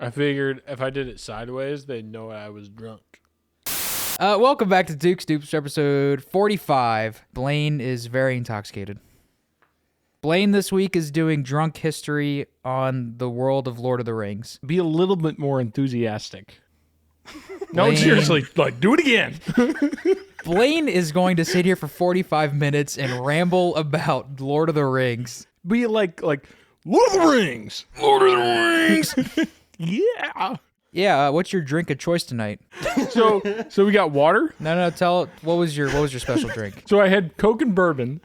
I figured if I did it sideways, they'd know I was drunk. Welcome back to Duke's Dupes, episode 45. Blaine is very intoxicated. Blaine this week is doing drunk history on the world of Lord of the Rings. Be a little bit more enthusiastic. No, Blaine- seriously, do it again. Blaine is going to sit here for 45 minutes and ramble about Lord of the Rings. Be like Lord of the Rings. Lord of the Rings. Yeah. Yeah, what's your drink of choice tonight? So we got water. No, tell what was your special drink? So I had Coke and bourbon,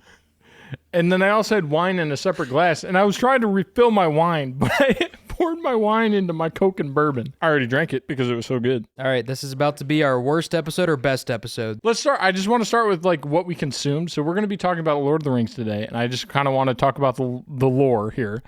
and then I also had wine in a separate glass, and I was trying to refill my wine, but I poured my wine into my Coke and bourbon. I already drank it because it was so good. All right, this is about to be our worst episode or best episode. Let's start. I just want to start with what we consumed. So we're going to be talking about Lord of the Rings today, and I just kind of want to talk about the lore here.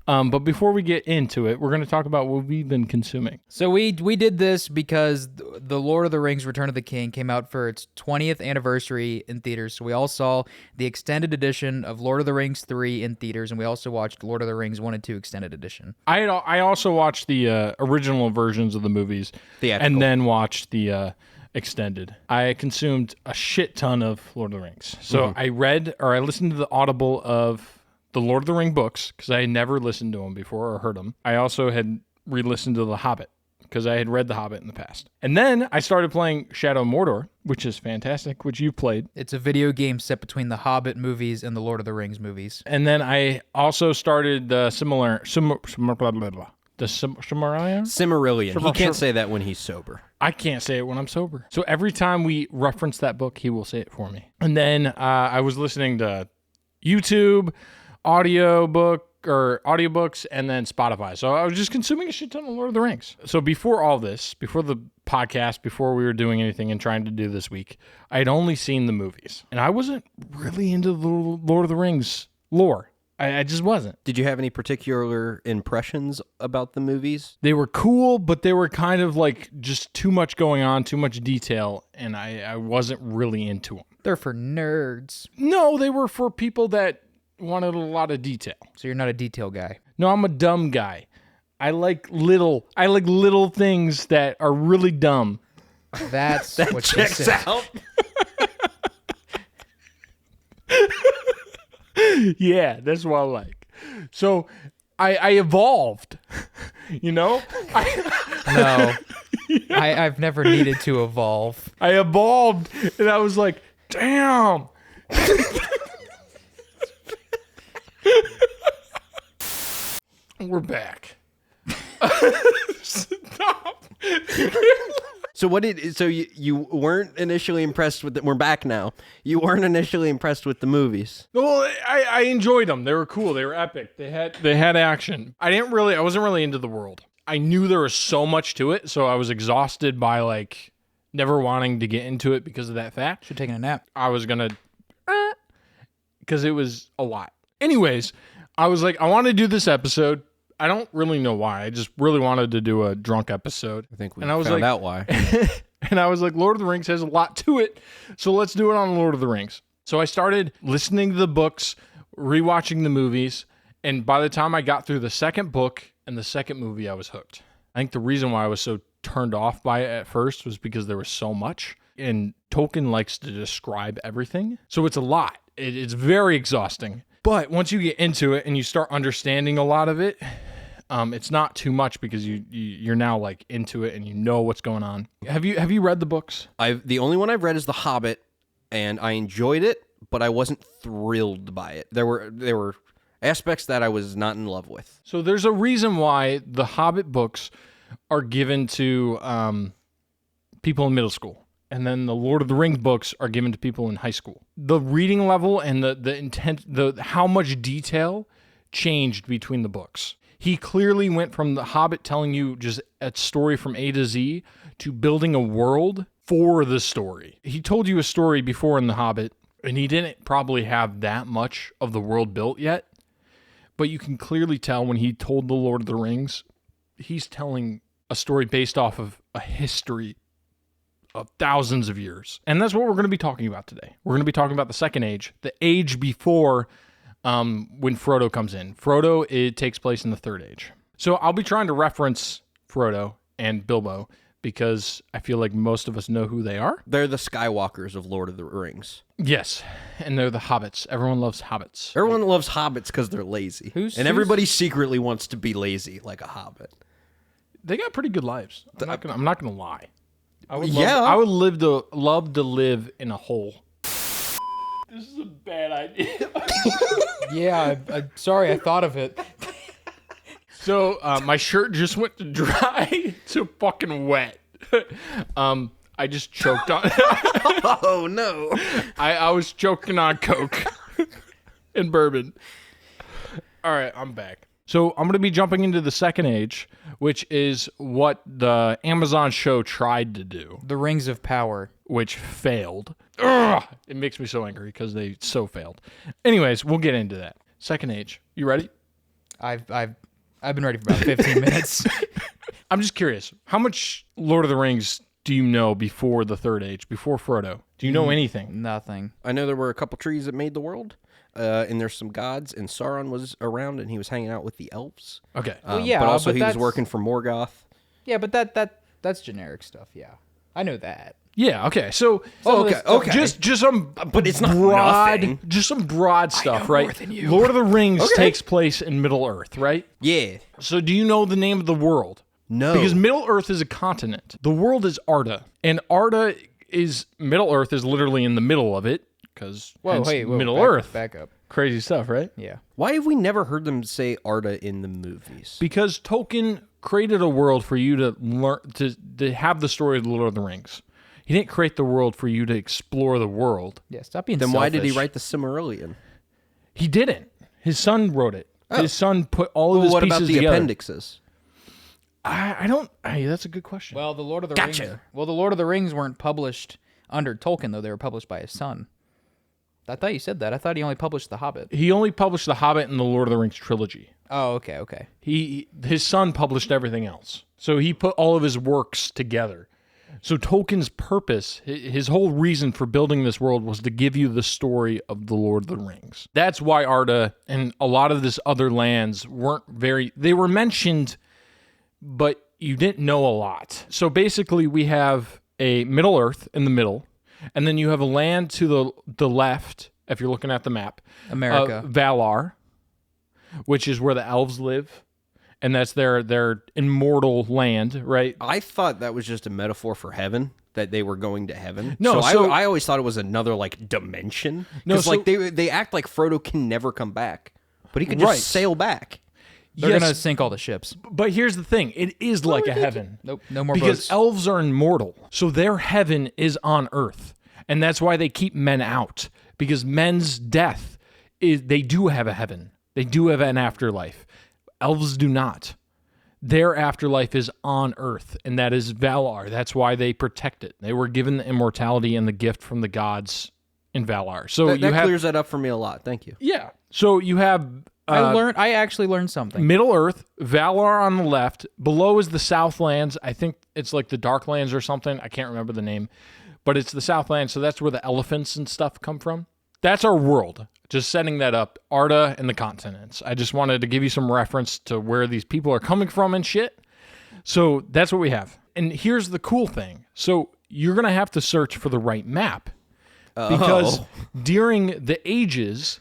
But before we get into it, we're going to talk about what we've been consuming. So we did this because the Lord of the Rings Return of the King came out for its 20th anniversary in theaters. So we all saw the extended edition of Lord of the Rings 3 in theaters, and we also watched Lord of the Rings 1 and 2 extended edition. I also watched the original versions of the movies, and then watched the extended. I consumed a shit ton of Lord of the Rings. So I listened to the Audible of the Lord of the Ring books because I had never listened to them before or heard them. I also had re-listened to The Hobbit because I had read The Hobbit in the past. And then I started playing Shadow of Mordor, which is fantastic, which you played. It's a video game set between the Hobbit movies and the Lord of the Rings movies. And then I also started the Cimmerillion. He can't say that when he's sober. I can't say it when I'm sober. So every time we reference that book, he will say it for me. And then I was listening to YouTube, audiobooks, and then Spotify. So I was just consuming a shit ton of Lord of the Rings. So before all this, before the podcast, before we were doing anything and trying to do this week, I had only seen the movies. And I wasn't really into the Lord of the Rings lore. I just wasn't. Did you have any particular impressions about the movies? They were cool, but they were kind of just too much going on, too much detail, and I wasn't really into them. They're for nerds. No, they were for people that wanted a lot of detail. So you're not a detail guy. No, I'm a dumb guy. I like little things that are really dumb. That's That what checks she said. out. Yeah, that's what I like. So I evolved, No. I've never needed to evolve. I evolved, and I was like, damn. We're back. Stop. So you weren't initially impressed with we're back now. You weren't initially impressed with the movies. Well, I enjoyed them. They were cool. They were epic. They had action. I wasn't really into the world. I knew there was so much to it, so I was exhausted by never wanting to get into it because of that fact. Should have taken a nap. I was gonna, because it was a lot. Anyways, I was like, I want to do this episode. I don't really know why. I just really wanted to do a drunk episode. I think we found out why. And I was like, Lord of the Rings has a lot to it, so let's do it on Lord of the Rings. So I started listening to the books, rewatching the movies, and by the time I got through the second book and the second movie, I was hooked. I think the reason why I was so turned off by it at first was because there was so much, and Tolkien likes to describe everything, so it's a lot. It's very exhausting. But once you get into it and you start understanding a lot of it, it's not too much because you're now into it and you know what's going on. Have you read the books? The only one I've read is The Hobbit, and I enjoyed it, but I wasn't thrilled by it. There were aspects that I was not in love with. So there's a reason why the Hobbit books are given to people in middle school. And then the Lord of the Rings books are given to people in high school. The reading level and the intent, how much detail changed between the books. He clearly went from The Hobbit telling you just a story from A to Z to building a world for the story. He told you a story before in The Hobbit, and he didn't probably have that much of the world built yet. But you can clearly tell when he told the Lord of the Rings, he's telling a story based off of a history of thousands of years. And that's what we're going to be talking about today. We're going to be talking about the Second Age, the age before when Frodo comes in. Frodo, it takes place in the Third Age. So I'll be trying to reference Frodo, and Bilbo, because I feel like most of us know who they are. They're the Skywalkers of Lord of the Rings. Yes, and they're the hobbits. Everyone loves hobbits. Everyone loves hobbits because they're lazy. Everybody secretly wants to be lazy like a hobbit. They got pretty good lives. I'm not gonna lie. I would love to live in a hole. This is a bad idea. Yeah, I'm sorry, I thought of it. So my shirt just went to dry to fucking wet. I just choked on. Oh no! I was choking on Coke and bourbon. All right, I'm back. So I'm going to be jumping into the second age, which is what the Amazon show tried to do, The Rings of Power. which failed. Ugh! It makes me so angry because they so failed. Anyways, we'll get into that. Second age. You ready? I've been ready for about 15 minutes. I'm just curious. How much Lord of the Rings do you know before the third age, before Frodo? Do you know anything? Nothing. I know there were a couple trees that made the world, and there's some gods, and Sauron was around, and he was hanging out with the elves. Okay. yeah, but also but he was that's- working for Morgoth. Yeah, but that's generic stuff. Yeah, I know that. Yeah. Okay. So. Okay. Just some. But it's not broad. nothing. Just some broad stuff, know right? more than you. Lord of the Rings takes place in Middle Earth, right? Yeah. So do you know the name of the world? No. Because Middle Earth is a continent. The world is Arda, and Arda is Middle Earth is literally in the middle of it because Middle Earth. Back up. Crazy stuff, right? Yeah. Why have we never heard them say Arda in the movies? Because Tolkien created a world for you to learn to have the story of the Lord of the Rings. He didn't create the world for you to explore the world. Yeah. Stop being Then selfish. why did he write the Silmarillion? He didn't. His son wrote it. His son put all of his What pieces about the together. appendixes? I don't. That's a good question. Well, the Lord of the Gotcha. Rings. Well, the Lord of the Rings weren't published under Tolkien, though. They were published by his son. I thought you said that. I thought he only published The Hobbit. He only published The Hobbit and the Lord of the Rings trilogy. Oh, okay. His son published everything else. So he put all of his works together. So Tolkien's purpose, his whole reason for building this world was to give you the story of the Lord of the Rings. That's why Arda and a lot of this other lands they were mentioned, but you didn't know a lot. So basically we have a Middle Earth in the middle, and then you have a land to the left, if you're looking at the map. America. Valar, which is where the elves live. And that's their immortal land, right? I thought that was just a metaphor for heaven, that they were going to heaven. No, so I always thought it was another like dimension. No, Because like they act like Frodo can never come back, but he could just Right. sail back. They're Yes, gonna sink all the ships. but here's the thing: it is like a heaven. Nope. No more Because boats. elves are immortal, so their heaven is on Earth, and that's why they keep men out. Because men's death they do have a heaven. They do have an afterlife. Elves do not. Their afterlife is on Earth, and that is Valar. That's why they protect it. They were given the immortality and the gift from the gods in Valar. So That you have clears that up for me a lot. Thank you. yeah. So you have I actually learned something. Middle Earth, Valar on the left. Below is the Southlands. I think it's like the Darklands or something. I can't remember the name, but it's the Southlands. So that's where the elephants and stuff come from. That's our world. Just setting that up. Arda and the continents. I just wanted to give you some reference to where these people are coming from and shit. So that's what we have. And here's the cool thing. So you're going to have to search for the right map. Because during the ages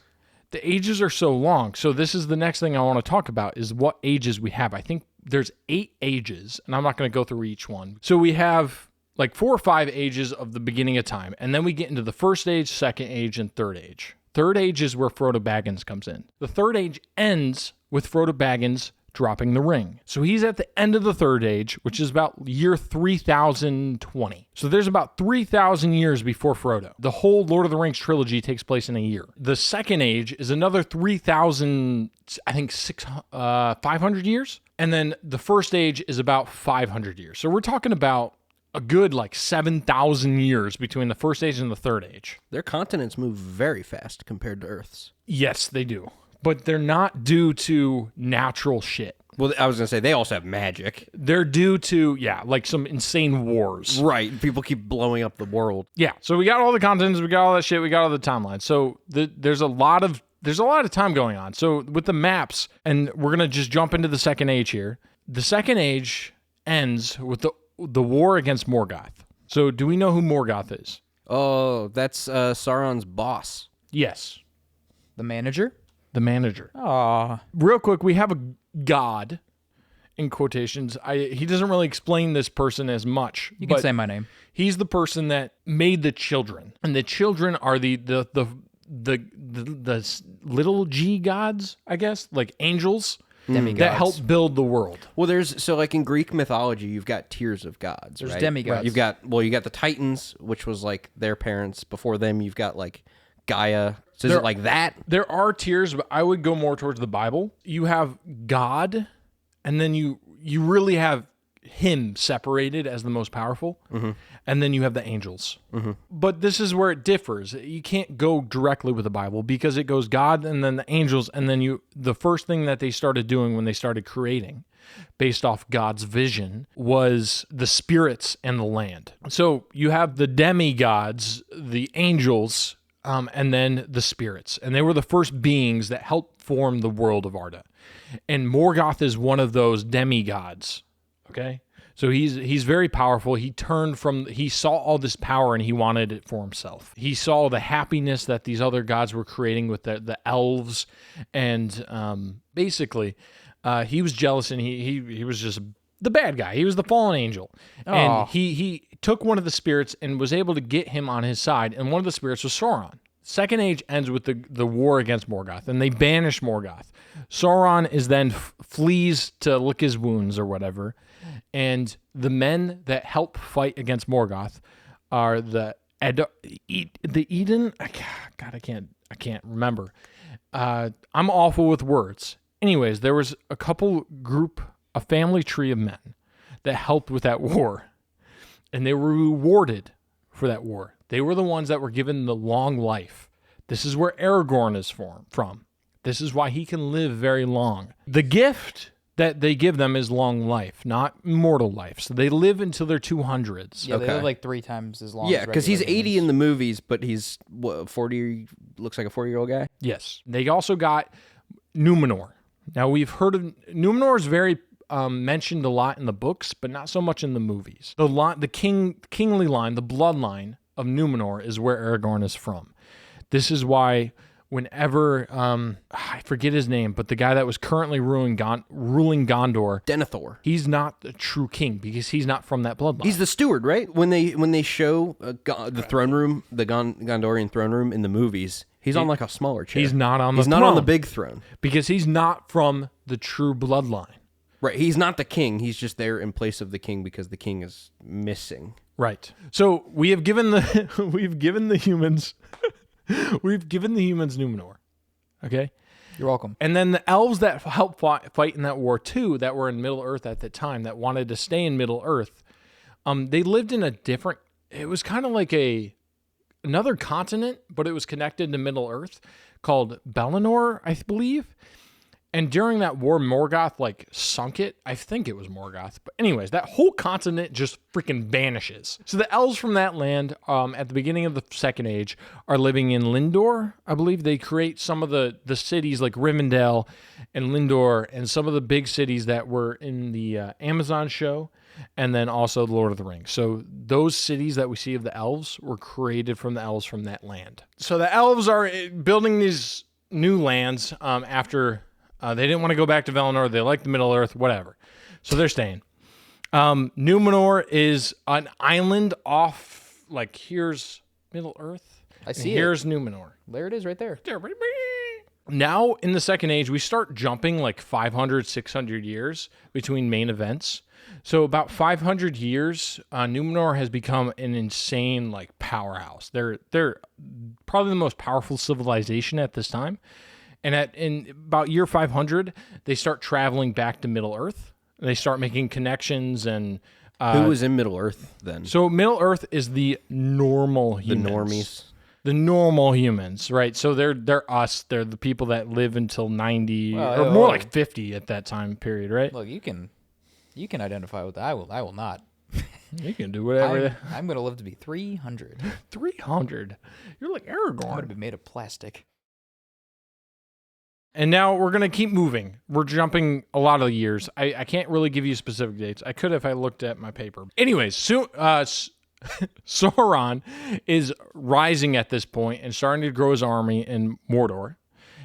are so long. So this is the next thing I want to talk about is what ages we have. I think there's 8 ages, and I'm not going to go through each one. So we have like 4 or 5 ages of the beginning of time, and then we get into the first age, second age, and third age. Third age is where Frodo Baggins comes in. The third age ends with Frodo Baggins dropping the ring. So he's at the end of the third age, which is about year 3020. So there's about 3,000 years before Frodo. The whole Lord of the Rings trilogy takes place in a year. The second age is another 3,000, I think 500 years. And then the first age is about 500 years. So we're talking about a good like 7,000 years between the first age and the third age. Their continents move very fast compared to Earth's. Yes, they do. But they're not due to natural shit. Well, I was going to say, they also have magic. They're due to, like some insane wars. Right. People keep blowing up the world. Yeah. So we got all the continents, we got all that shit, we got all the timelines. So there's a lot of time going on. So with the maps, and we're going to just jump into the second age here. The second age ends with the war against Morgoth. So do we know who Morgoth is? Oh, that's Sauron's boss. Yes, The manager? the manager. Aw. Real quick, we have a god in quotations. He doesn't really explain this person as much. You can say my name. He's the person that made the children, and the children are the little g gods, I guess, like angels Demigods. that help build the world. Well, there's so like in Greek mythology, you've got tiers of gods. There's right? demigods. You've got the Titans, which was like their parents. Before them, you've got like Gaia. So is it like that? There are tiers, but I would go more towards the Bible. You have God, and then you really have him separated as the most powerful, and then you have the angels. But this is where it differs. You can't go directly with the Bible because it goes God and then the angels, and then the first thing that they started doing when they started creating based off God's vision was the spirits and the land. So you have the demigods, the angels, and then the spirits. And they were the first beings that helped form the world of Arda. And Morgoth is one of those demigods. Okay? So he's very powerful. He saw all this power and he wanted it for himself. He saw the happiness that these other gods were creating with the elves. And basically, he was jealous and he was just the bad guy. He was the fallen angel. And he took one of the spirits and was able to get him on his side. And one of the spirits was Sauron. Second Age ends with the war against Morgoth, and they banish Morgoth. Sauron is then flees to lick his wounds or whatever, and the men that help fight against Morgoth are the Eden. God, I can't remember. I'm awful with words. Anyways, there was a family tree of men that helped with that war, and they were rewarded for that war. They were the ones that were given the long life. This is where Aragorn is from. This is why he can live very long. The gift that they give them is long life, not mortal life. So they live until they're 200s. Yeah, they live like 3 times as long. Yeah, because he's 80 in the movies, but he's 40. Looks like a 40-year-old guy. Yes. They also got Numenor. Now we've heard of Numenor is very mentioned a lot in the books, but not so much in the movies. The kingly line, the bloodline of Numenor is where Aragorn is from. This is why whenever, I forget his name, but the guy that was currently ruling Gondor, Denethor. he's not the true king because he's not from that bloodline. He's the steward, right? When they show the throne room, the Gondorian throne room in the movies, he's on like a smaller chair. He's not on the He's throne. not on the big throne. Because he's not from the true bloodline. Right. He's not the king. He's just there in place of the king because the king is missing. Right. So we have given the humans Numenor. Okay? You're welcome. And then the elves that helped fight in that war too, that were in Middle Earth at the time, that wanted to stay in Middle Earth, they lived in it was kind of like another continent, but it was connected to Middle Earth called Bellinor, I believe. And during that war, Morgoth sunk it. I think it was Morgoth. But anyways, that whole continent just freaking vanishes. So the elves from that land at the beginning of the Second Age are living in Lindor, I believe. They create some of the cities like Rivendell and Lindor and some of the big cities that were in the Amazon show and then also the Lord of the Rings. So those cities that we see of the elves were created from the elves from that land. So the elves are building these new lands after... they didn't want to go back to Valinor. They liked the Middle Earth, whatever. So they're staying. Numenor is an island off, here's Middle Earth. I see Here's Numenor. There it is right there. Now, in the Second Age, we start jumping 500, 600 years between main events. So about 500 years, Numenor has become an insane, powerhouse. They're probably the most powerful civilization at this time. And in about year 500, they start traveling back to Middle Earth. They start making connections and... Who was in Middle Earth then? So Middle Earth is the normal humans. The normies. The normal humans, right? So they're us. They're the people that live until 90 or more like 50 at that time period, right? Look, you can identify with that. I will not. You can do whatever. I'm going to live to be 300. 300? You're like Aragorn. I'm going to be made of plastic. And now we're going to keep moving. We're jumping a lot of years. I can't really give you specific dates. I could if I looked at my paper. Anyways, Sauron is rising at this point and starting to grow his army in Mordor.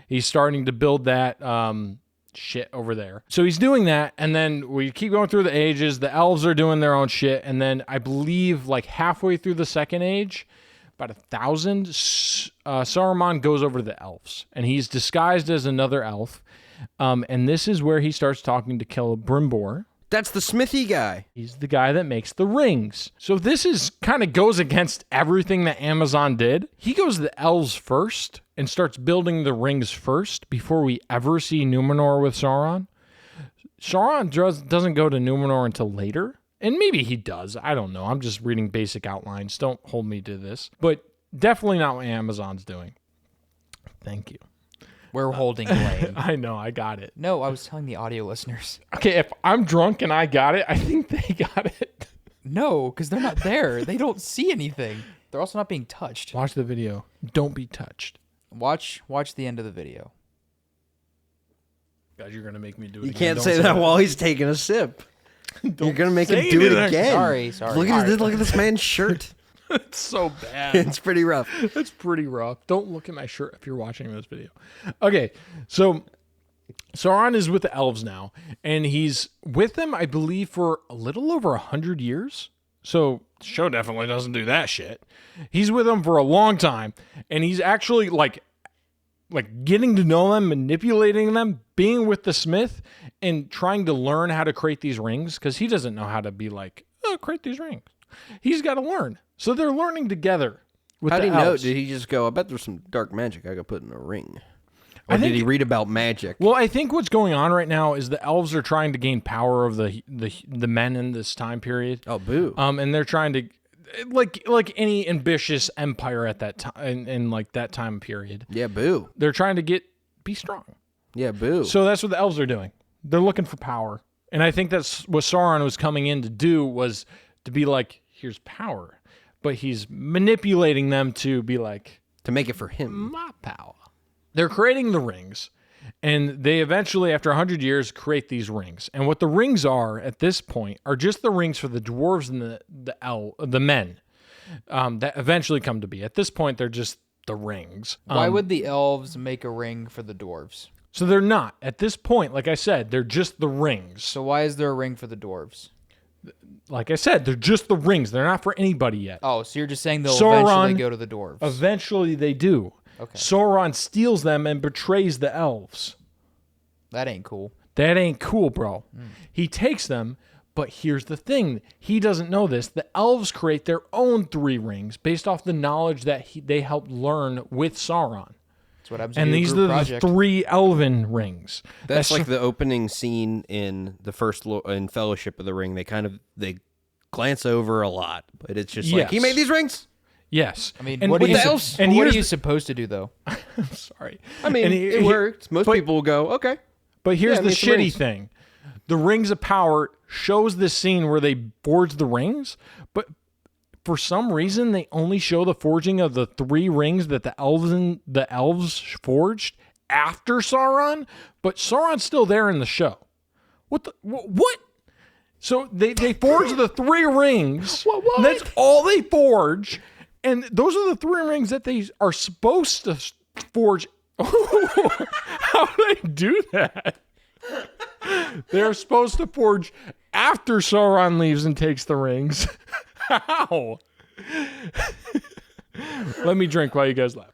He's starting to build that shit over there. So he's doing that, and then we keep going through the ages. The elves are doing their own shit, and then I believe like halfway through the second age, about 1,000, Saruman goes over to the elves, and he's disguised as another elf. And this is where he starts talking to Celebrimbor. That's the smithy guy. He's the guy that makes the rings. So this is kind of goes against everything that Amazon did. He goes to the elves first and starts building the rings first before we ever see Numenor with Sauron. Sauron doesn't go to Numenor until later. And maybe he does. I don't know. I'm just reading basic outlines. Don't hold me to this. But definitely not what Amazon's doing. Thank you. We're holding Blaine. I know. I got it. No, I was telling the audio listeners. Okay, if I'm drunk and I got it, I think they got it. No, because they're not there. They don't see anything. They're also not being touched. Watch the video. Don't be touched. Watch the end of the video. God, you're going to make me do it You again. can't Don't say that while he's taking a sip. You're gonna make him say do it anything. again. Sorry. Look at this man's shirt. It's so bad. It's pretty rough. It's pretty rough. Don't look at my shirt if you're watching this video. Okay, so Sauron is with the elves now, and he's with them, I believe, for a little over 100 years. So the show definitely doesn't do that shit. He's with them for a long time, and he's actually like getting to know them, manipulating them, being with the smith, and trying to learn how to create these rings, because he doesn't know how to be like, oh, create these rings. He's got to learn. So they're learning together with How the did he know? elves. Did he just go, I bet there's some dark magic I could put in a ring? Or I think- did he read about magic? Well, I think what's going on right now is the elves are trying to gain power of the men in this time period. Oh, boo. And they're trying to like any ambitious empire at that time in like that time period. Yeah, boo. They're trying to be strong. Yeah, boo. So that's what the elves are doing. They're looking for power. And I think that's what Sauron was coming in to do, was to be like, here's power. But he's manipulating them to be like, to make it for him. my power. They're creating the rings, and they eventually, after 100 years, create these rings. And what the rings are at this point are just the rings for the dwarves and the men that eventually come to be. At this point, they're just the rings. Why would the elves make a ring for the dwarves? So they're not. At this point, like I said, they're just the rings. So why is there a ring for the dwarves? Like I said, they're just the rings. They're not for anybody yet. Oh, so you're just saying they'll Sauron- eventually go to the dwarves. Eventually, they do. Okay. Sauron steals them and betrays the elves. That ain't cool. That ain't cool, bro. He takes them, but here's the thing. He doesn't know this. The elves create their own 3 rings based off the knowledge that they helped learn with Sauron. That's what happens And to these group are project. the 3 elven rings. That's like the opening scene in the first in Fellowship of the Ring. They glance over a lot, but it's just like, he Yes. made these rings? Yes. I mean, and what are with you, the sup- elves- and what are here's you the- supposed to do, though? Sorry. I mean, And it worked. Most people will go, okay. But here's Yeah, the make some shitty rings. thing. The Rings of Power shows this scene where they forge the rings, but for some reason they only show the forging of the 3 rings that the elves forged after Sauron, but Sauron's still there in the show. What? So they forge the 3 rings. What? That's all they forge, and those are the 3 rings that they are supposed to forge. How do they do that? They're supposed to forge after Sauron leaves and takes the rings. How? Let me drink while you guys laugh.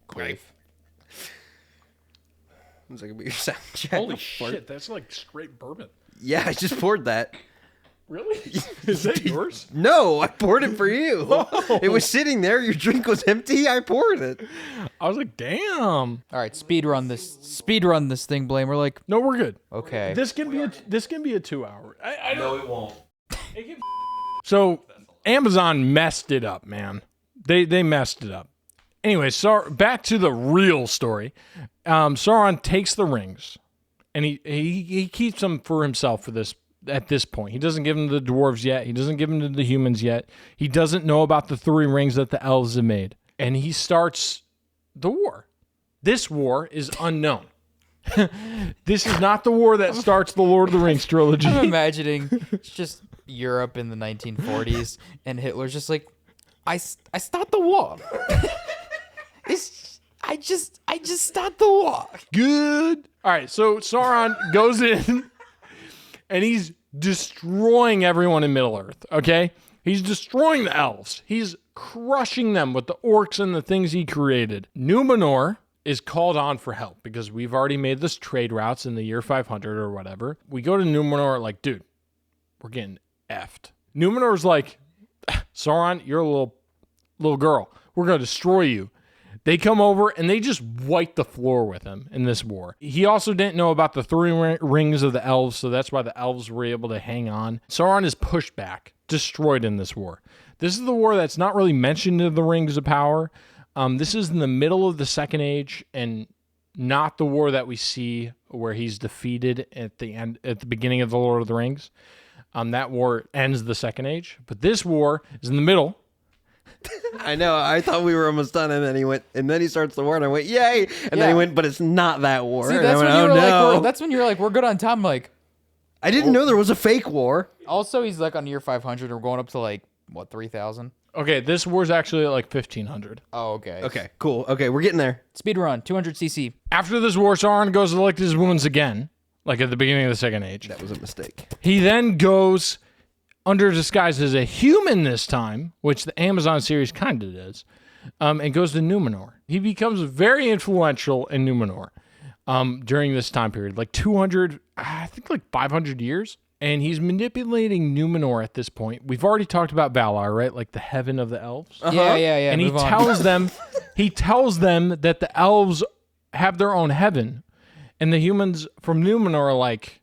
Great. It's like a your sound check. Holy shit, that's like straight bourbon. Yeah, I just poured that. Really? Is that yours? No, I poured it for you. It was sitting there. Your drink was empty. I poured it. I was like, damn. All right, speed run this thing, Blaine. We're like, No, we're good. okay. This can be a 2 hour. I No, it won't. So Amazon messed it up, man. They messed it up. Anyway, so back to the real story. Sauron takes the rings, and he keeps them for himself at this point. He doesn't give them to the dwarves yet. He doesn't give them to the humans yet. He doesn't know about the 3 rings that the elves have made. And he starts the war. This war is unknown. This is not the war that starts the Lord of the Rings trilogy. I'm imagining it's just Europe in the 1940s, and Hitler's just like, I start the war. I just start the war. Good. All right, so Sauron goes in, and he's destroying everyone in Middle-earth, okay? He's destroying the elves. He's crushing them with the orcs and the things he created. Numenor is called on for help because we've already made this trade routes in the year 500 or whatever. We go to Numenor like, dude, we're getting effed. Numenor's like, Sauron, you're a little girl. We're going to destroy you. They come over and they just wipe the floor with him in this war. He also didn't know about the three rings of the elves, so that's why the elves were able to hang on. Sauron is pushed back, destroyed in this war. This is the war that's not really mentioned in the Rings of Power. This is in the middle of the Second Age and not the war that we see where he's defeated at the beginning of the Lord of the Rings. That war ends the Second Age, but this war is in the middle. I know. I thought we were almost done, and then he went, and then he starts the war, and I went, "Yay!" And then he went, "But it's not that war." See, and that's I went, when you were no. like, that's when you were like, we're good on time. I'm like, I didn't know there was a fake war. also he's like on year 500, and we're going up to like what 3,000. Okay, this war's actually at like 1,500. Oh, okay. Okay, cool. Okay, we're getting there. Speed run, 200 cc. After this war, Sauron goes to lick his wounds again, like at the beginning of the Second Age. That was a mistake. He then goes under disguise as a human this time, which the Amazon series kind of does, and goes to Numenor. He becomes very influential in Numenor during this time period, like 200, I think like 500 years. And he's manipulating Numenor at this point. We've already talked about Valar, right? Like the heaven of the elves. Yeah. And he tells them that the elves have their own heaven. And the humans from Numenor are like,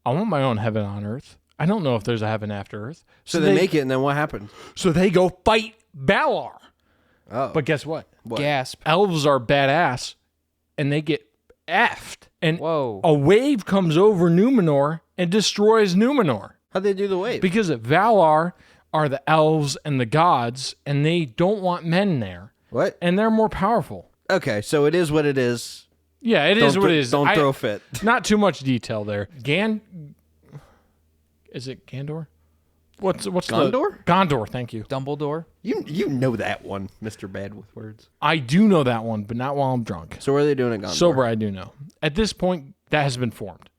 I want my own heaven on Earth. I don't know if there's a heaven after Earth. So they make it, and then what happened? So they go fight Valar. Oh. But guess what? Gasp. Elves are badass, and they get effed. And Whoa. a wave comes over Numenor and destroys Numenor. How'd they do the wave? Because Valar are the elves and the gods, and they don't want men there. What? And they're more powerful. Okay, so it is what it is. Yeah, it is what it is. Don't throw a fit. Not too much detail there. Is it Gandor? What's Gondor? Gondor, thank you. Dumbledore. You know that one, Mr. Bad with Words. I do know that one, but not while I'm drunk. So what are they doing at Gondor? Sober, I do know. At this point, that has been formed.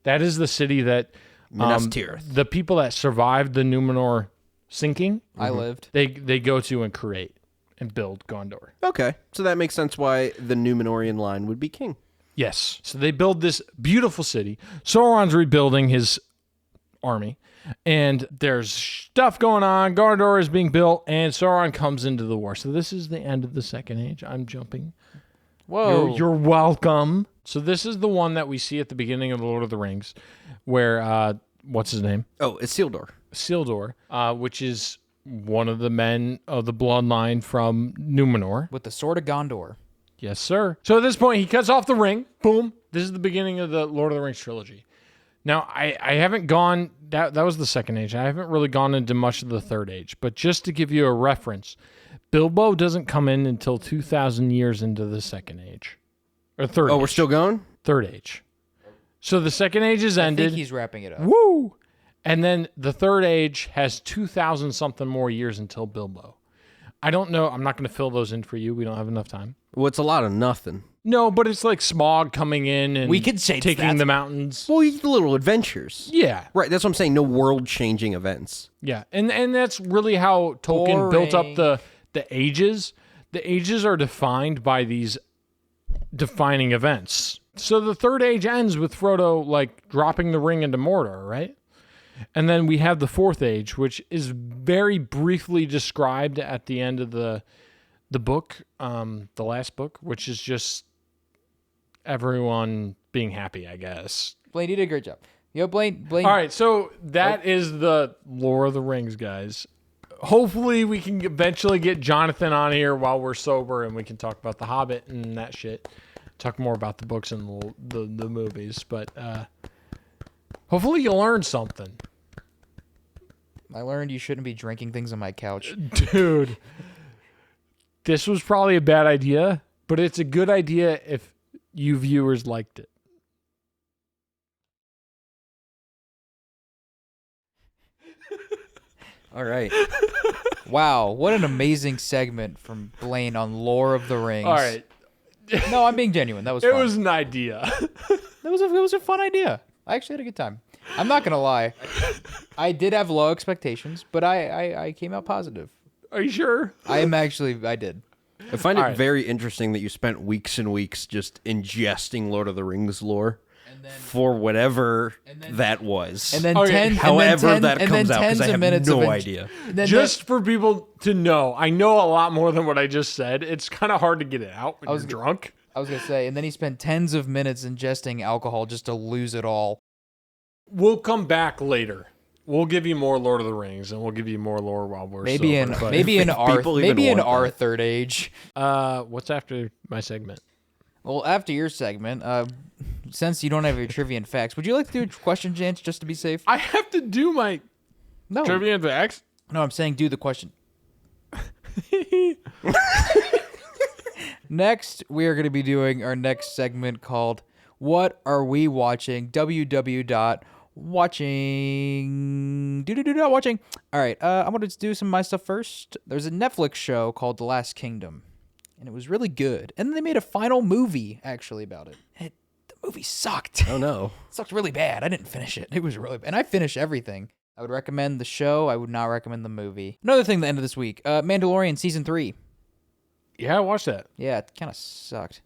That is the city that Minas Tirith. the people that survived the Numenor sinking, I lived. they go to and create and build Gondor. Okay, so that makes sense why the Numenorian line would be king. Yes. So they build this beautiful city. Sauron's rebuilding his army, and there's stuff going on. Gondor is being built, and Sauron comes into the war. So this is the end of the Second Age. I'm jumping. Whoa. You're welcome. So this is the one that we see at the beginning of The Lord of the Rings, where, what's his name? Oh, it's Isildur. Isildur, which is one of the men of the bloodline from Numenor. With the sword of Gondor. Yes, sir. So at this point, he cuts off the ring. Boom. This is the beginning of the Lord of the Rings trilogy. Now, I haven't gone, that was the Second Age. I haven't really gone into much of the Third Age. But just to give you a reference, Bilbo doesn't come in until 2,000 years into the Second Age. Or Third Age. Oh, we're still going? Third Age. So the Second Age is I ended. think he's wrapping it up. Woo! And then the Third Age has 2,000 something more years until Bilbo. I don't know. I'm not going to fill those in for you. We don't have enough time. Well, it's a lot of nothing. No, but it's like Smog coming in and We could say taking that's- the mountains. Well, little adventures. Yeah. Right, that's what I'm saying. No world-changing events. Yeah. And that's really how Tolkien built up the ages. The ages are defined by these defining events. So the Third Age ends with Frodo like dropping the ring into Mordor, right? And then we have the Fourth Age, which is very briefly described at the end of the book, the last book, which is just everyone being happy, I guess. Blaine, you did a great job. Yo, Blaine. All right, so that is the Lord of the Rings, guys. Hopefully we can eventually get Jonathan on here while we're sober and we can talk about The Hobbit and that shit. Talk more about the books and the movies, but hopefully you learned something. I learned you shouldn't be drinking things on my couch. Dude, this was probably a bad idea, But it's a good idea if you viewers liked it. All right. Wow, what an amazing segment from Blaine on Lore of the Rings. All right. No, I'm being genuine. That was It fun. was an idea. It was a fun idea. I actually had a good time. I'm not gonna lie. I did have low expectations, but I came out positive. Are you sure? I did. I find it All right. very interesting that you spent weeks and weeks just ingesting Lord of the Rings lore for whatever that was. And then Okay, however that comes out, because I have no of idea. Just for people to know, I know a lot more than what I just said. It's kind of hard to get it out when you're drunk. I was gonna say, and then he spent tens of minutes ingesting alcohol just to lose it all. We'll come back later. We'll give you more Lord of the Rings, and we'll give you more lore while we're Maybe sober, but- in our want that. third age. What's after my segment? Well, after your segment, since you don't have your trivia and facts, would you like to do a question, Jance, just to be safe? I have to do my No, trivia and facts. no, I'm saying do the question. Next, we are going to be doing our next segment called "What Are We Watching?" www.watching. All right, I'm going to do some of my stuff first. There's a Netflix show called The Last Kingdom, and it was really good. And then they made a final movie actually about it. The movie sucked. Oh, no. It sucked really bad. I didn't finish it. It was really bad. And I finished everything. I would recommend the show. I would not recommend the movie. Another thing, the end of this week, Mandalorian Season 3. Yeah, I watched that. Yeah, it kind of sucked.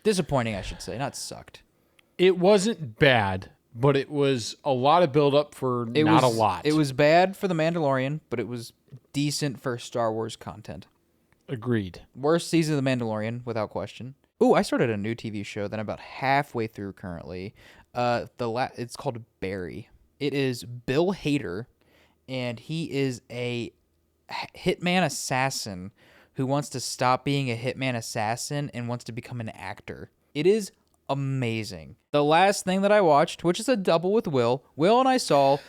Disappointing, I should say. Not sucked. It wasn't bad, but it was a lot of build up for It not was, a lot. It was bad for The Mandalorian, but it was decent for Star Wars content. Agreed. Worst season of The Mandalorian, without question. Ooh, I started a new TV show that I'm about halfway through currently. It's called Barry. It is Bill Hader, and he is a hitman assassin who wants to stop being a hitman assassin and wants to become an actor. It is amazing. The last thing that I watched, which is a double with Will and I saw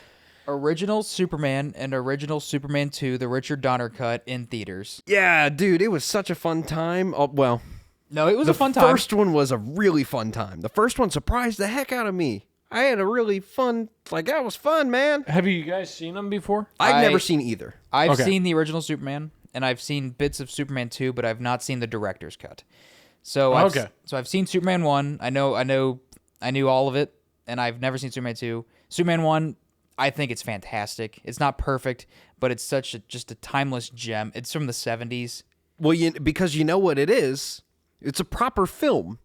Original Superman and Original Superman 2, the Richard Donner cut in theaters. Yeah, dude, it was such a fun time. Oh, well, No, it was the a fun time. first one was a really fun time. The first one surprised the heck out of me. I had a really fun, that was fun, man. Have you guys seen them before? I've never seen either. I've Okay. seen the original Superman, and I've seen bits of Superman 2, but I've not seen the director's cut. So I've seen Superman 1. I knew all of it, and I've never seen Superman 2. Superman 1, I think it's fantastic. It's not perfect, but it's just a timeless gem. It's from the 70s. Well, because you know what it is. It's a proper film.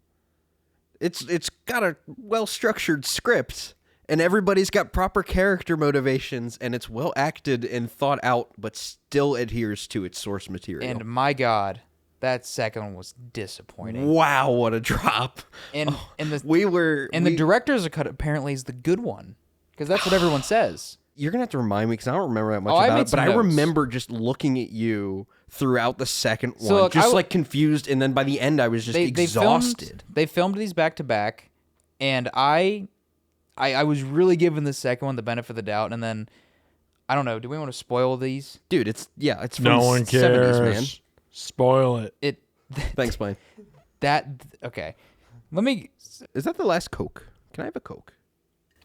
It's got a well-structured script, and everybody's got proper character motivations, and it's well acted and thought out, but still adheres to its source material. And my God, that second one was disappointing. Wow, what a drop! And the the director's cut apparently is the good one, because that's what everyone says. You're gonna have to remind me because I don't remember that much I about made it. But some I notes. remember just looking at you throughout the second one, look, just confused, and then by the end I was just exhausted. They filmed these back to back, and I was really giving the second one the benefit of the doubt, and then I don't know. Do we want to spoil these? Dude, it's from No the one 70s, man. cares. Spoil it. It Thanks, Blaine. Okay. Let me. Is that the last Coke? Can I have a Coke?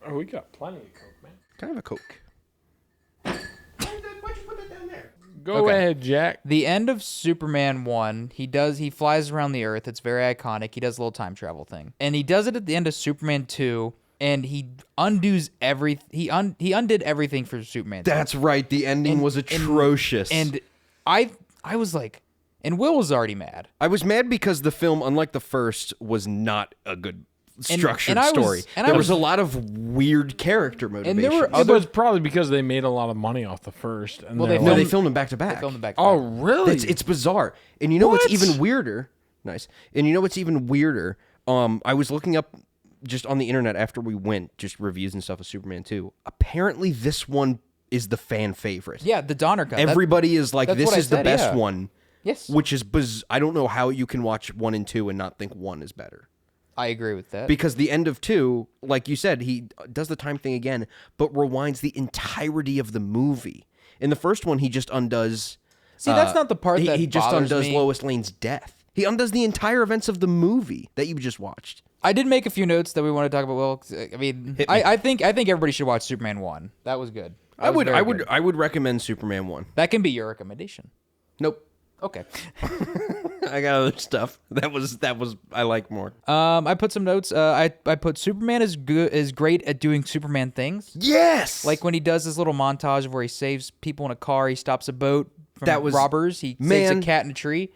Oh, we got plenty of Coke, man. Can I have a Coke? Why'd you put that down there? Go ahead, Jack. The end of Superman 1, he flies around the Earth. It's very iconic. He does a little time travel thing. And he does it at the end of Superman 2, and he undoes he undid everything for Superman 2. That's right. The ending was atrocious. And I was like, and Will was already mad. I was mad because the film, unlike the first, was not a good structured story. There was a lot of weird character motivations. And there were It was probably because they made a lot of money off the first. And Well, they're No, like, they filmed them back to back. They filmed them back. oh, really? It's bizarre. And you know what's What? even weirder? Nice. And you know what's even weirder? I was looking up just on the internet after we went, just reviews and stuff of Superman 2. Apparently this one is the fan favorite. Yeah, the Donner cut. Everybody is like, that's this what I is the said, best yeah. one. Yes. Which is I don't know how you can watch 1 and 2 and not think 1 is better. I agree with that. Because the end of 2, like you said, he does the time thing again, but rewinds the entirety of the movie. In the first one, he just undoes... See, that's not the part that he just bothers undoes me. Lois Lane's death. He undoes the entire events of the movie that you just watched. I did make a few notes that we want to talk about. Well, I mean, I think everybody should watch Superman 1. That was good. I would recommend Superman 1. That can be your recommendation. Nope. Okay. I got other stuff. That was I like more. I put some notes. I put Superman is great at doing Superman things. Yes. Like when he does this little montage where he saves people in a car, he stops a boat from robbers, he saves a cat in a tree.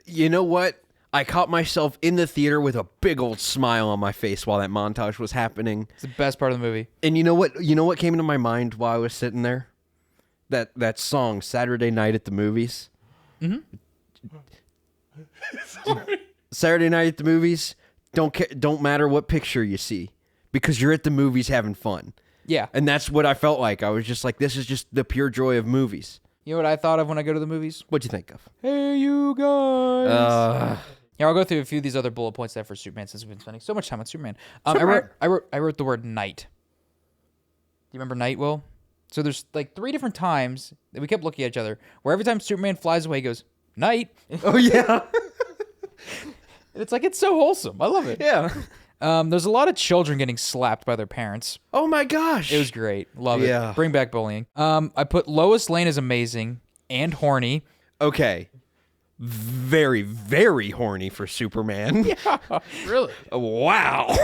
You know what? I caught myself in the theater with a big old smile on my face while that montage was happening. It's the best part of the movie. And you know what? You know what came into my mind while I was sitting there? That song, Saturday Night at the Movies. Mm-hmm. Saturday Night at the Movies, don't matter what picture you see, because you're at the movies having fun. Yeah. And that's what I felt like. I was just like, this is just the pure joy of movies. You know what I thought of when I go to the movies? What'd you think of? Hey, you guys. Yeah, I'll go through a few of these other bullet points there for Superman since we've been spending so much time on Superman. I wrote the word night. Do you remember night, Will? So there's like 3 different times that we kept looking at each other where every time Superman flies away, he goes, night. Oh, yeah. And it's like, it's so wholesome. I love it. Yeah. There's a lot of children getting slapped by their parents. Oh, my gosh. It was great. Love Yeah. it. Bring back bullying. I put Lois Lane as amazing and horny. Okay. Very, very horny for Superman. Yeah. Really? Wow.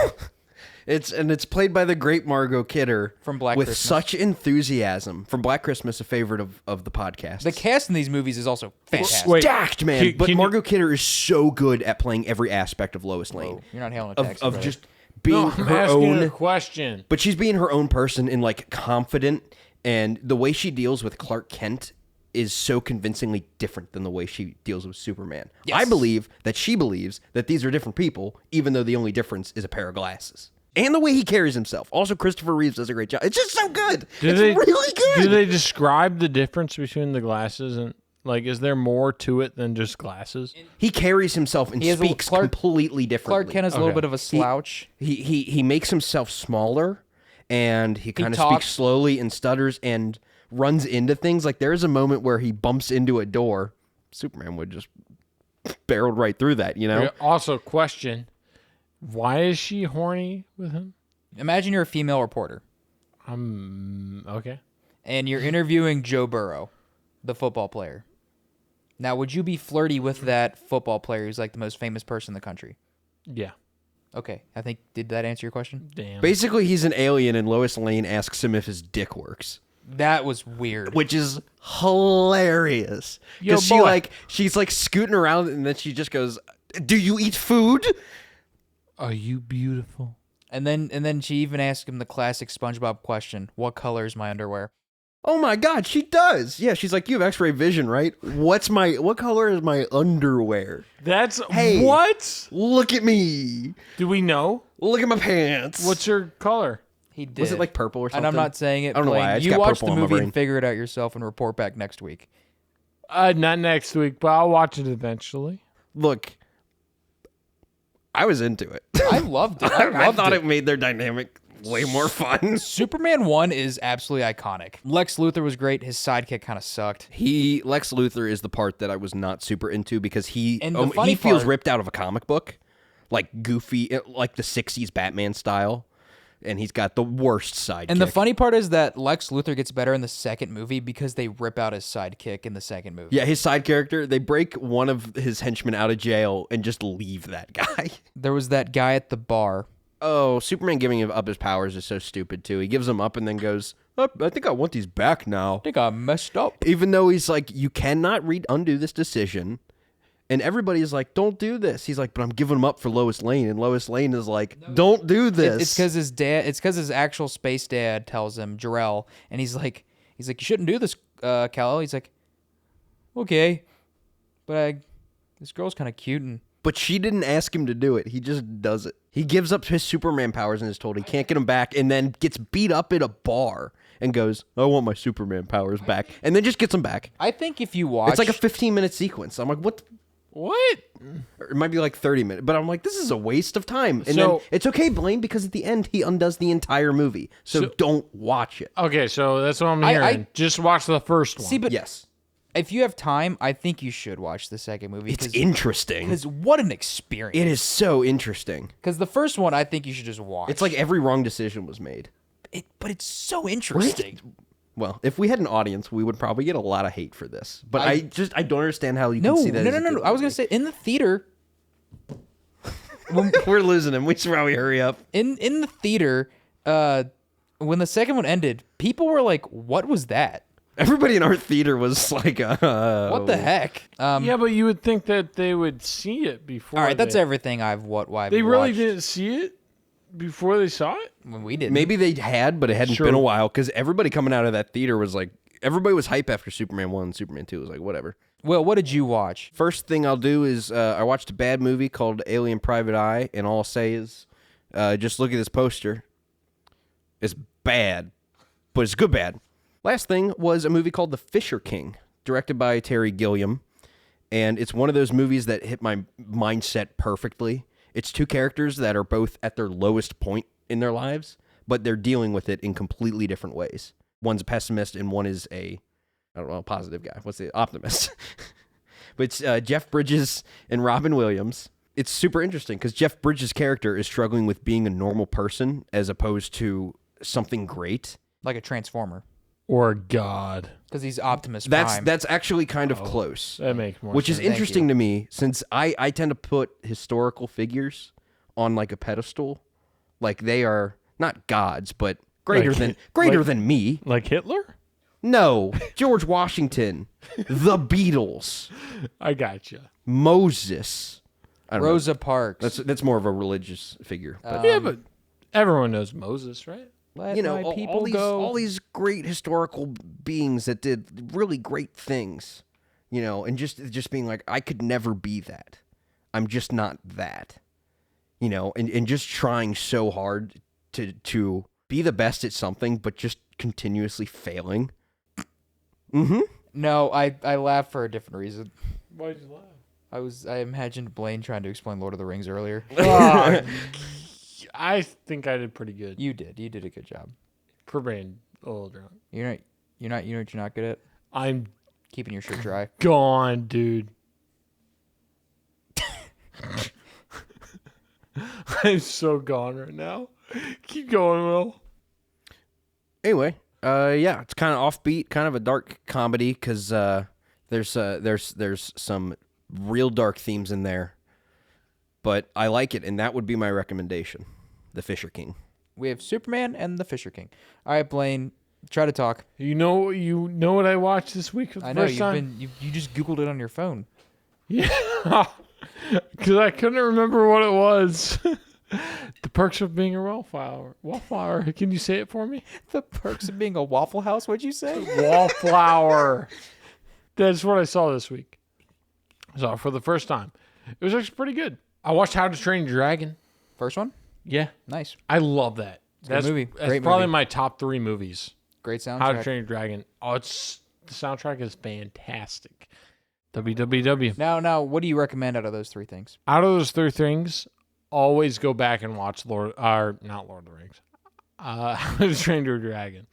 It's played by the great Margot Kidder From Black with Christmas. such enthusiasm. From Black Christmas, a favorite of the podcast. The cast in these movies is also fantastic. Wait, Stacked, man. can But you- Margot Kidder is so good at playing every aspect of Lois Lane. Whoa, you're not hailing a Of taxi, brother. just being No, I'm her asking own. a question. But she's being her own person and like confident, and the way she deals with Clark Kent is so convincingly different than the way she deals with Superman. Yes. I believe that she believes that these are different people, even though the only difference is a pair of glasses. And the way he carries himself. Also, Christopher Reeves does a great job. It's just so good. It's really good. Do they describe the difference between the glasses and like? Is there more to it than just glasses? He carries himself and He has a- speaks Clark- completely differently. Clark Kent has a little bit of a slouch. He makes himself smaller, and he kind of talks- speaks slowly and stutters and runs into things. Like there is a moment where he bumps into a door. Superman would just barreled right through that, you know? Okay, also, question: why is she horny with him? Imagine you're a female reporter Okay. and you're interviewing Joe Burrow, the football player. Now, would you be flirty with that football player who's like the most famous person in the country? Yeah. Okay, did that answer your question? Damn. Basically, he's an alien, and Lois Lane asks him if his dick works, That was weird. which is hilarious. Yo, Because boy. she's like scooting around, and then she just goes, "Do you eat food?" Are you beautiful? And then she even asked him the classic SpongeBob question: "What color is my underwear?" Oh my God, she does. Yeah, she's like, "You have X-ray vision, right? What color is my underwear? That's Hey. what? Look at me. Do we know? Look at my pants." What's her color? He did. Was it like purple or something? And I'm not saying it. I don't know why. Blaine. I just You got watch purple the on my movie brain. and figure it out yourself and report back next week. Not next week, but I'll watch it eventually. Look, I was into it. I loved it. I thought it made their dynamic way more fun. Superman 1 is absolutely iconic. Lex Luthor was great. His sidekick kind of sucked. Lex Luthor is the part that I was not super into because he And the funny feels part- ripped out of a comic book, like goofy, like the '60s Batman style, and he's got the worst sidekick. And the funny part is that Lex Luthor gets better in the second movie because they rip out his sidekick in the second movie. yeah, his side character, they break one of his henchmen out of jail and just leave that guy. There was that guy at the bar. Oh, Superman giving him up his powers is so stupid too. He gives them up and then goes, "Oh, I think I want these back now." I think I messed up. Even though he's like, you cannot undo this decision. And everybody's like, don't do this. He's like, but I'm giving them up for Lois Lane. And Lois Lane is like, don't do this. It's because his dad. It's because his actual space dad tells him, Jor-El, and he's like, you shouldn't do this, Kal-El. He's like, okay, but this girl's kind of cute and. But she didn't ask him to do it. He just does it. He gives up his Superman powers and is told he can't get them back, and then gets beat up at a bar and goes, I want my Superman powers back. And then just gets them back. I think if you watch, It's like a 15-minute sequence. I'm like, what? What? Or it might be like 30 minutes. But I'm like, this is a waste of time. And So- then it's okay, Blaine, because at the end, he undoes the entire movie. So don't watch it. Okay, so that's what I'm I- hearing. Just watch the first one. see, but Yes. If you have time, I think you should watch the second movie. It's interesting. Because what an experience. It is so interesting. Because the first one, I think you should just watch. It's like every wrong decision was made. But it's so interesting. Well, if we had an audience, we would probably get a lot of hate for this. But I don't understand how you can see that. No. I was going to say, in the theater... We're losing him. We should probably hurry up. In the theater, when the second one ended, people were like, what was that? Everybody in our theater was like, What the heck? Yeah, but you would think that they would see it before. All right, that's everything I've watched. They really didn't see it before they saw it? When we didn't. Maybe they had, but it hadn't Sure. been a while because everybody coming out of that theater was like, everybody was hype after Superman 1 and Superman 2 was like, whatever. Well, what did you watch? First thing I'll do is I watched a bad movie called Alien Private Eye, and all I'll say is just look at this poster. It's bad, but it's good bad. Last thing was a movie called The Fisher King, directed by Terry Gilliam, and it's one of those movies that hit my mindset perfectly. It's two characters that are both at their lowest point in their lives, but they're dealing with it in completely different ways. One's a pessimist, and one is a positive guy. What's the optimist? But it's Jeff Bridges and Robin Williams. It's super interesting because Jeff Bridges' character is struggling with being a normal person as opposed to something great. Like a Transformer. Or God. Because he's Optimus Prime. That's actually kind of close. That makes more Which sense. is interesting to me since I tend to put historical figures on like a pedestal. Like they are not gods, but greater than me. Like Hitler? No, George Washington, the Beatles, I gotcha. Moses, I don't know. Rosa Parks. That's more of a religious figure, but Yeah, but everyone knows Moses, right? Let you know, my people all go. these great historical beings that did really great things, you know, and just being like, I could never be that. I'm just not that, you know, and just trying so hard to be the best at something, but just continuously failing. Mm-hmm. No, I laughed for a different reason. Why'd you laugh? I imagined Blaine trying to explain Lord of the Rings earlier. I think I did pretty good. You did a good job. For being a little drunk. You know what you're not good at? I'm Keeping your shirt dry. gone, dude. I'm so gone right now. Keep going, Will. Anyway, yeah, it's kind of offbeat, kind of a dark comedy because there's some real dark themes in there, but I like it, and that would be my recommendation, The Fisher King. We have Superman and the Fisher King. All right, Blaine, try to talk. You know what I watched this week for the I know first time? you just Googled it on your phone. Yeah, because I couldn't remember what it was. The Perks of Being a Wallflower. Wallflower. Can you say it for me? The Perks of Being a Waffle House. What'd you say? Wallflower. That's what I saw this week. So for the first time, it was actually pretty good. I watched How to Train Your Dragon. First one. Yeah, Nice. I love that. That's a good movie. That's Great probably movie. my top 3 movies. Great soundtrack. How to Train Your Dragon. Oh, the soundtrack is fantastic. www. Now, what do you recommend out of those 3 things? Out of those 3 things, always go back and watch not Lord of the Rings. How to Train Your Dragon.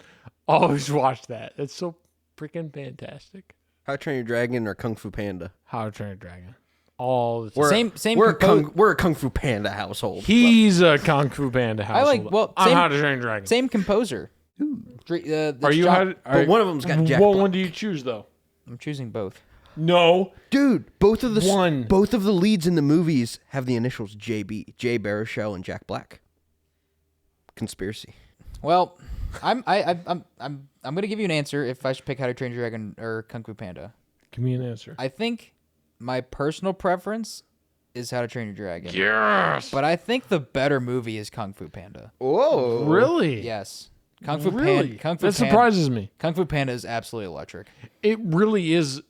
Always watch that. It's so freaking fantastic. How to Train Your Dragon or Kung Fu Panda? How to Train Your Dragon. All the time. We're a Kung Fu Panda household. He's a Kung Fu Panda household. I'm same- How to Train Your Dragon. Same composer. Are you? But one of them's got Jack What Black. one do you choose though? I'm choosing both. No. Dude, both of the One. both of the leads in the movies have the initials JB, Jay Baruchel and Jack Black. Conspiracy. Well, I'm gonna give you an answer if I should pick How to Train Your Dragon or Kung Fu Panda. Give me an answer. I think my personal preference is How to Train Your Dragon. Yes. But I think the better movie is Kung Fu Panda. Whoa. Really? Yes. Kung Fu Really? Panda. That surprises me. Kung Fu Panda is absolutely electric. It really is.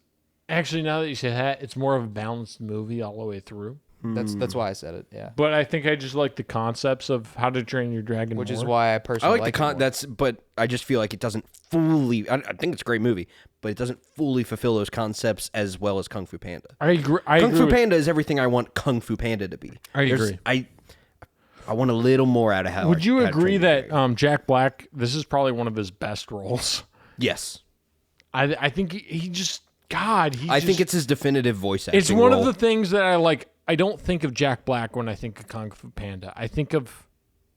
Actually, now that you say that, it's more of a balanced movie all the way through. That's why I said it. Yeah. But I think I just like the concepts of How to Train Your Dragon Which more. is why I I personally like the it more. but I just feel like it doesn't fully. I think it's a great movie, but it doesn't fully fulfill those concepts as well as Kung Fu Panda. I agree. Kung Fu Panda is everything I want Kung Fu Panda to be. I agree. I want a little more out of how. Would you How to agree Train Your that Dragon. Jack Black, this is probably one of his best roles? Yes. I think he just God, I think it's his definitive voice acting. It's one role. of the things that I like. I don't think of Jack Black when I think of Kung Fu Panda. I think of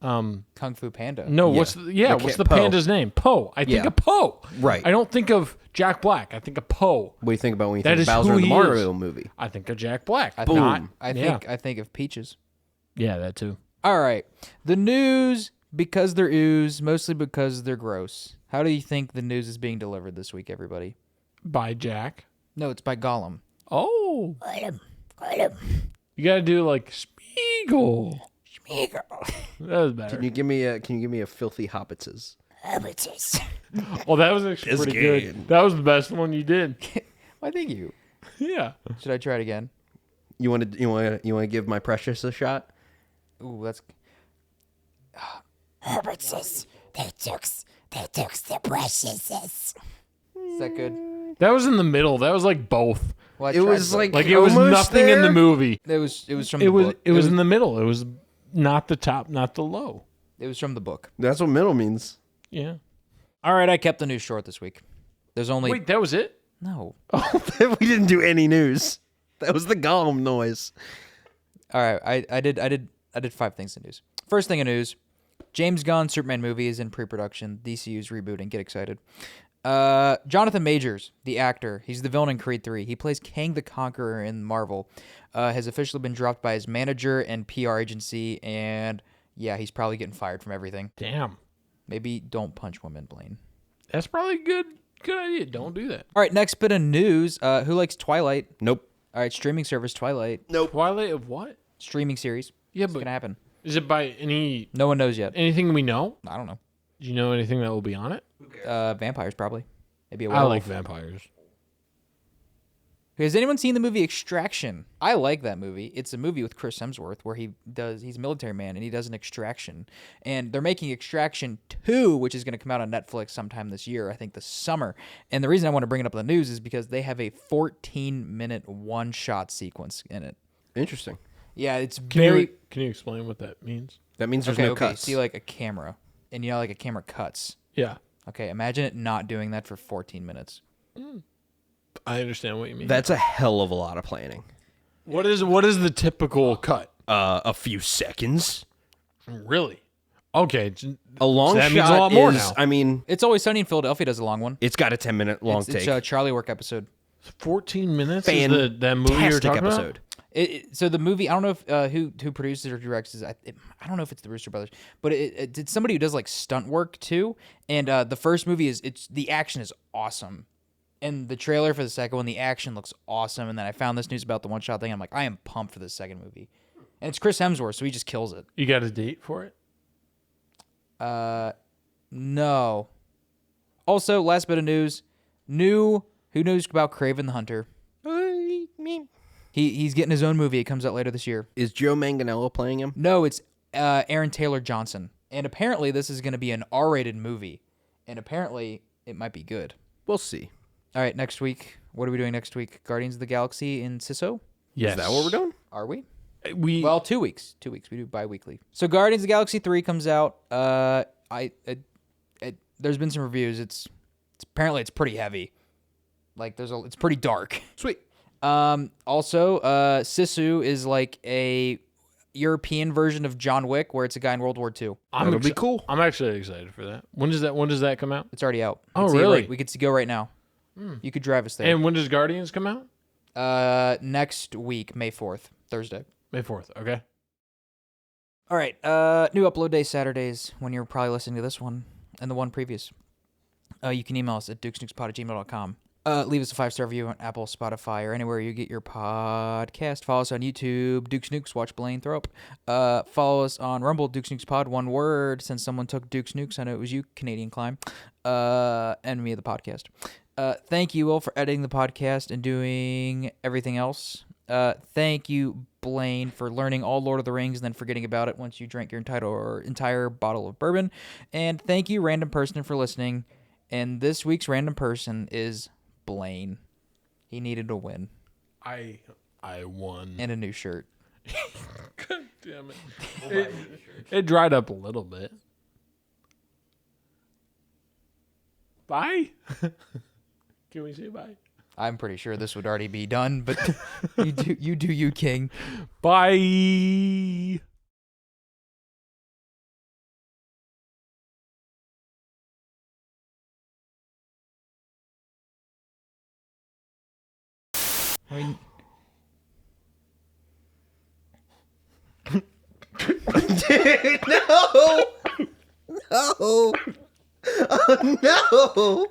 Kung Fu Panda. no. Yeah. What's the Po. panda's name? Po. I think Yeah. of Po. Right. I don't think of Jack Black. I think of Po. What do you think about when you That think is of Bowser who in the he Mario is. movie? I think of Jack Black. I Boom. Not, I think of Peaches. yeah, that too. All right. The news, because they're ooze, mostly because they're gross. How do you think the news is being delivered this week, everybody? By Jack. No, it's by Gollum. Oh, you gotta do like Spiegel. That was better. Can you give me a filthy hobbitses? Oh, that was actually It's pretty good. good. That was the best one you did. Why, thank you. Yeah. Should I try it again? You want to give my precious a shot? Ooh, that's... Is that good? That was in the middle. That was like both. Well, I It tried was both. like Like it was almost nothing in the there. movie. It was from It the was book. it was in the middle. It was not the top, not the low. It was from the book. That's what middle means. Yeah. All right, I kept the news short this week. There's only... Wait, that was it? No. We didn't do any news. That was the Gollum noise. All right, I did 5 things in news. First thing in news, James Gunn's Superman movie is in pre-production. DCU's rebooting. Get excited. Jonathan Majors, the actor, he's the villain in Creed 3. He plays Kang the Conqueror in Marvel. Has officially been dropped by his manager and PR agency, and yeah, he's probably getting fired from everything. Damn. Maybe don't punch women, Blaine. That's probably a good idea. Don't do that. All right, next bit of news. Who likes Twilight? Nope. All right, streaming service Twilight. Twilight of what? Streaming series. Yeah, It's but going to happen. is it by No one knows yet. anything we know? I don't know. Do you know anything that will be on it? Vampires, probably. Maybe a I werewolf. like vampires. Has anyone seen the movie Extraction? I like that movie. It's a movie with Chris Hemsworth where he's a military man and he does an extraction. And they're making Extraction 2, which is going to come out on Netflix sometime this year, I think this summer. And the reason I want to bring it up in the news is because they have a 14-minute one-shot sequence in it. Interesting. Yeah, it's Can very... you explain what that means? That means there's Okay, no cuts. see like a camera. And you know like a camera cuts. Yeah. Okay, imagine it not doing that for 14 minutes. I understand what you mean. That's a hell of a lot of planning. What is the typical cut? A few seconds. Really? Okay. A long So that shot means a lot more is, now. I mean, It's Always Sunny in Philadelphia does a long one. it's got a 10-minute long It's take. a Charlie Work episode. 14 minutes is that movie you're Fantastic talking episode. So the movie, I don't know if who produces or directs it. I don't know if it's the Brewster Brothers, but it's somebody who does like stunt work too. And the first movie the action is awesome, and the trailer for the second one, the action looks awesome. And then I found this news about the one shot thing. I'm like, I am pumped for this second movie, and it's Chris Hemsworth, so he just kills it. You got a date for it? No. Also, last bit of news, who knows about Kraven the Hunter? He's getting his own movie. It comes out later this year. Is Joe Manganiello playing him? No, it's Aaron Taylor Johnson. And apparently this is going to be an R-rated movie. And apparently it might be good. We'll see. All right, next week. What are we doing next week? Guardians of the Galaxy in Siso? Yes. Is that what we're doing? Are we? Well, 2 weeks. 2 weeks. We do bi-weekly. So Guardians of the Galaxy 3 comes out. There's been some reviews. It's apparently it's pretty heavy. Like it's pretty dark. Sweet. Also, Sisu is like a European version of John Wick, where it's a guy in World War II. That'll be cool. I'm actually excited for that. When does that come out? It's already out. Oh, We can see it really? we could go right now. You could drive us there. And when does Guardians come out? Next week, May 4th, Thursday. May 4th. Okay. All right. New upload day Saturdays when you're probably listening to this one and the one previous. You can email us at DukesNukesPod@gmail.com. Leave us a 5-star review on Apple, Spotify, or anywhere you get your podcast. Follow us on YouTube, Dukes Nukes. Watch Blaine throw up. Follow us on Rumble, DukesNukesPod. One word. Since someone took Dukes Nukes, I know it was you, Canadian Climb. Enemy of the podcast. Thank you, Will, for editing the podcast and doing everything else. Thank you, Blaine, for learning all Lord of the Rings and then forgetting about it once you drank your entire bottle of bourbon. And thank you, random person, for listening. And this week's random person is Blaine. He needed a win. I won. And a new shirt. God damn it. It dried up a little bit. Bye. Can we say bye? I'm pretty sure this would already be done, but you do you, King. Bye. I mean, No! No! Oh, no!